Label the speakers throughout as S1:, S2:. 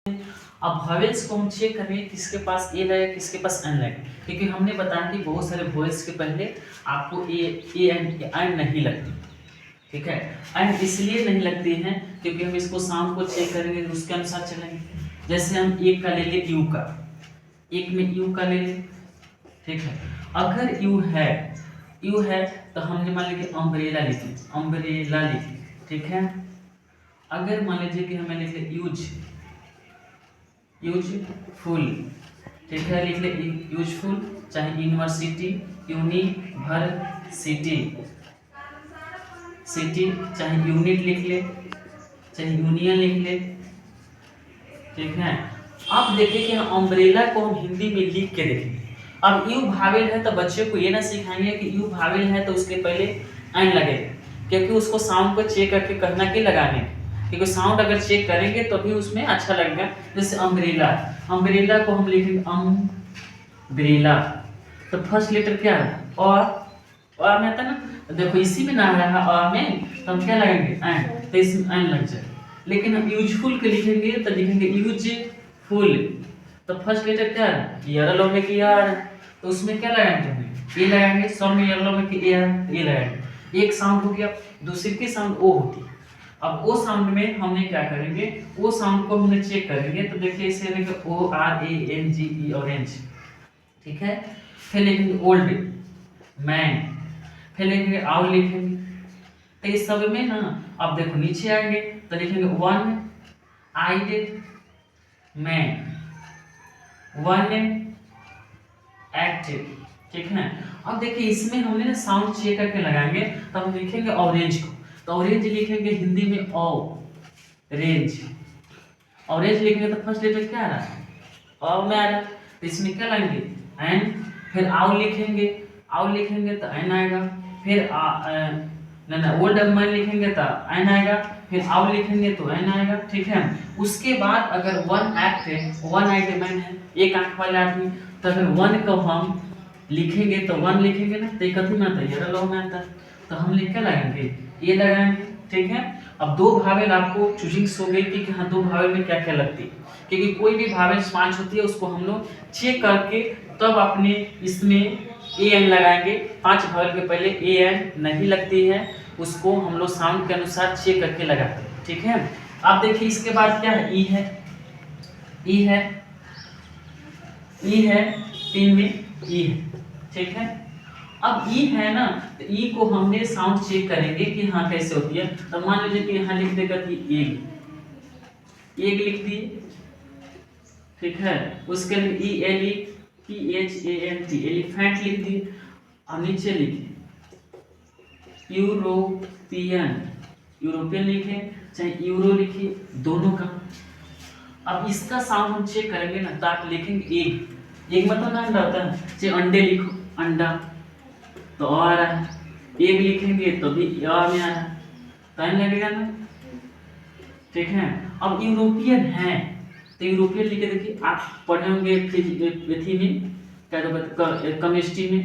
S1: अब वॉवेल्स को हम चेक करेंगे किसके पास ए लगेगा किसके पास एन लगेगा, क्योंकि हमने बताया कि बहुत सारे वॉवेल्स के पहले आपको ए एन नहीं लगती। ठीक है, एंड इसलिए नहीं लगती हैं क्योंकि हम इसको साउंड को चेक करेंगे तो उसके अनुसार चलेंगे। जैसे हम एक का ले लें, यू का, एक में यू का ले लें। ठीक है, अगर यू है तो हमने मान लीजिए अम्ब्रेला लिखी, अम्ब्रेला लिखी। ठीक है, अगर मान लीजिए कि हमें लिख ले यूजफुल, ठीक है, लिख ले यूजफुल, चाहे यूनिवर्सिटी, यूनिवर्सिटी, सिटी, चाहे यूनिट लिख ले, चाहे यूनियन लिख ले। ठीक है, अब देखिए कि अम्ब्रेला को हम हिंदी में लिख के देखेंगे। अब यू भावेल है तो बच्चों को ये ना सिखाएंगे कि यू भावेल है तो उसके पहले एन लगेगा, क्योंकि उसको साउंड को चेक करके कहना कि लगाने, क्योंकि साउंड अगर चेक करेंगे तो भी उसमें अच्छा लगेगा। जैसे अम्ब्रेला, अम्ब्रेला को हम लिखेंगे अम्ब्रेला, तो फर्स्ट लेटर क्या है, और में आता ना, देखो इसी में ना रहा और में, तो हम क्या लगाएंगे एन, तो इसमें एन लग जाए। लेकिन हम यूजफुल के लिखेंगे तो लिखेंगे यूजफुल, तो फर्स्ट लेटर क्या है, येलो में की आर, तो उसमें क्या लगाएंगे हमें ए लगाएंगे, सौ में येलो में की ए लगाएंगे। एक साउंड हो गया, दूसरी की साउंड ओ होती है। अब ओ साउंड में हमने क्या करेंगे, वो साउंड को हमने चेक करेंगे, तो देखिए इसे लिखेंगे O R A N G E, orange. ठीक है, फिर लिखेंगे ओल्ड मैन, फिर लिखेंगे आउल लिखेंगे। तो इस सब में ना, अब देखो नीचे आएंगे तो लिखेंगे one eyed man, one active. ठीक है, अब देखिए इसमें हमने ना साउंड चेक करके लगाएंगे, तो हम लिखेंगे ऑरेंज को, तो ऑरेंज लिखेंगे हिंदी में ओ रेंज, ऑरेंज लिखेंगे तो फर्स्ट लेटर क्या आ रहा है, ओ में आ रहा है, तो इसमें क्या लगाएंगे एन। फिर आउ लिखेंगे तो एन आएगा। फिर ना ओल्ड मैन लिखेंगे तो एन आएगा, फिर आउ लिखेंगे तो एन आएगा। ठीक है, उसके बाद अगर वन एक्ट है, वन आइट मैन है, एक आंख वाले आदमी, तो अगर वन को हम लिखेंगे तो वन लिखेंगे ना, तो कथी में आता है, येलो में आता है, तो हम लिख के लगाएंगे ये लगाएंगे। ठीक है, अब दो भावेल आपको चूजिंग्स हो गई कि हाँ दो भावेल में क्या क्या लगती है, क्योंकि कोई भी भावेल पांच होती है उसको हम लोग चेक करके तब अपने इसमें ए एन लगाएंगे। पांच भावेल के पहले ए एन नहीं लगती है, उसको हम लोग साउंड के अनुसार चेक करके लगाते हैं। ठीक है, अब देखिए इसके बाद क्या है, ई है तीन में ई है। ठीक है, अब ई है ना, तो ई को हमने साउंड चेक करेंगे कि हाँ कैसे होती है। तो मान लीजिए कि यहाँ लिख देगा कि एग लिख दिए। ठीक है, उसके लिए E L E P H A N T, elephant लिख दिए। और नीचे लिखिए यूरोपियन लिखे, चाहे यूरो लिखिए, दोनों का। अब इसका साउंड हम चेक करेंगे ना, तो आप लिखेंगे एग मतलब ना अंडा होता है, चाहे अंडे लिखो अंडा, तो आ रहा है। एग लिखेंगे तो भी में आ रहा है, टाइम लगेगा ना। ठीक है, अब यूरोपियन है तो यूरोपियन लिखे, देखिए आप पढ़े होंगे फिजिक्स में, केमिस्ट्री में,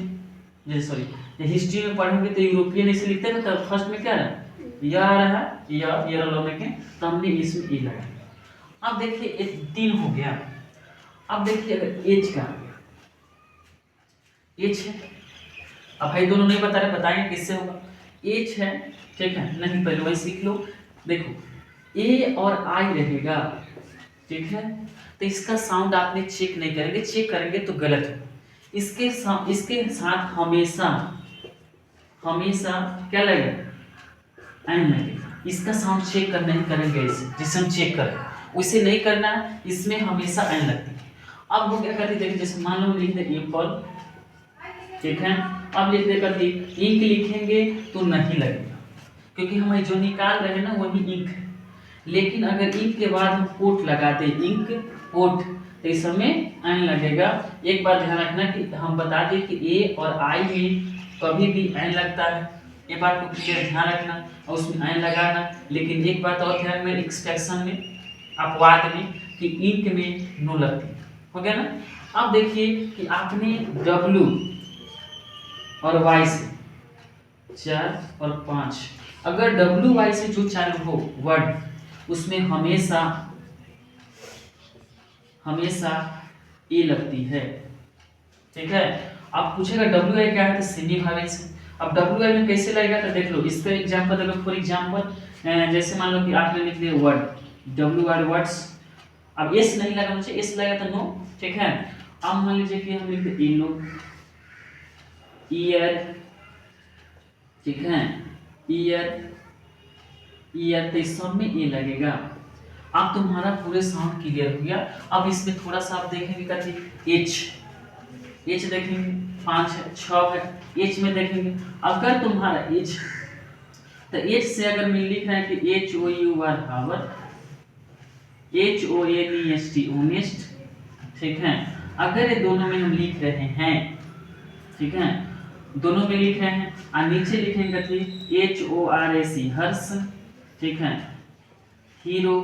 S1: सॉरी हिस्ट्री में पढ़े होंगे, तो यूरोपियन इसे लिखते हैं ना, तो फर्स्ट में क्या है या आ रहा है, या में के, तो हमने इसमें ई लगाया। अब देखिए तीन हो गया। अब देखिए अगर एज का एज है, अब भाई दोनों नहीं बता रहे, बताएंगे किससे होगा, एच है। ठीक है, नहीं पहले वही सीख लो। देखो ए और आई रहेगा। ठीक है, तो इसका साउंड आपने चेक नहीं करेंगे, चेक करेंगे तो गलत है। इसके साथ हमेशा क्या लगेगा, एन लगेगा। इसका साउंड चेक कर नहीं करेंगे, जिसे हम चेक करें उसे नहीं करना है, इसमें हमेशा एन लगती है। अब वो क्या करती है, देखिए जैसे मान लो लिख दे एप्पल। ठीक है, अब लिख देगा कि इंक लिखेंगे तो नहीं लगेगा, क्योंकि हमें जो निकाल रहे हैं ना वही इंक है। लेकिन अगर इंक के बाद हम कोट लगा दे, इंक कोट, तो इस समय एन लगेगा। एक बात ध्यान रखना कि हम बता दें कि ए और आई में कभी भी एन लगता है, ये बात को क्लियर ध्यान रखना और उसमें एन लगाना। लेकिन एक बात और ध्यान में, एक्सट्रैक्शन में, अपवाद में, कि इंक में नो लगती है। हो गया ना। अब देखिए कि आपने डब्लू और वाई से 4 और 5, अगर डब्लू वाई से जो चालू हो वर्ड, उसमें हमेशा हमेशा ए लगती है। ठीक है। अब पूछेगा डब्ल्यू आई क्या है, तो सेमी भावेल से। अब डब्ल्यू आई में कैसे लगेगा, तो देख लो इसका एग्जांपल देखो। फॉर एग्जांपल जैसे मान लो कि आपने लिख दिया वर्ड, डब्ल्यू आर वर्ड्स। अब एस नहीं लगाना चाहिए, एस लगा तो नो। ठीक है। अब मान लीजिए कि हम लिख दे येलो, ईयर। ठीक है, ईयर, ईयर, तो इस सब में ए लगेगा। अब तुम्हारा पूरे साउंड क्लियर हो गया। अब इसमें थोड़ा सा आप देखेंगे करके एच, एच देखेंगे 5 है 6 है। एच में देखेंगे अगर तुम्हारा एच, तो एच से अगर मैं लिख रहा है कि H O U R hour, H O N E S T honest. ठीक है। अगर ये दोनों में हम लिख रहे हैं, ठीक है, दोनों में लिख रहे हैं और नीचे लिखेंगे कि एच ओ आर ए सी हर्ष। ठीक है, हीरो।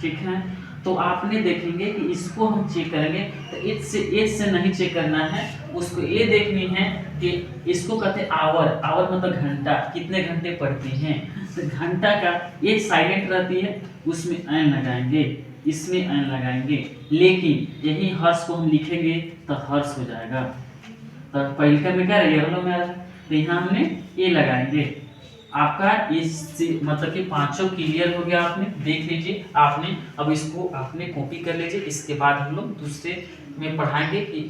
S1: ठीक है। तो आपने देखेंगे कि इसको हम चेक करेंगे तो एच से नहीं चेक करना है, उसको ये देखनी है कि इसको कहते हैं आवर। आवर मतलब घंटा, कितने घंटे पढ़ते हैं। तो घंटा का एक साइलेंट रहती है, उसमें एन लगाएंगे, इसमें एन लगाएंगे। लेकिन यही हर्ष को हम लिखेंगे तो हर्ष हो जाएगा। तो पहले में क्या येलो में आ रहा है, तो यहाँ हमने ये लगाएंगे। आपका इससे मतलब कि पांचों क्लियर हो गया। आपने देख लीजिए, आपने अब इसको आपने कॉपी कर लीजिए। इसके बाद हम लोग दूसरे में पढ़ाएंगे कि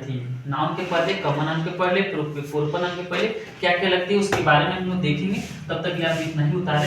S1: थी नाउन के पहले, कॉमन नाउन के पहले, प्रोपर नाउन के पहले क्या क्या लगती है उसके बारे में हम लोग देखेंगे। तब तक ये आप इतना ही उतारे।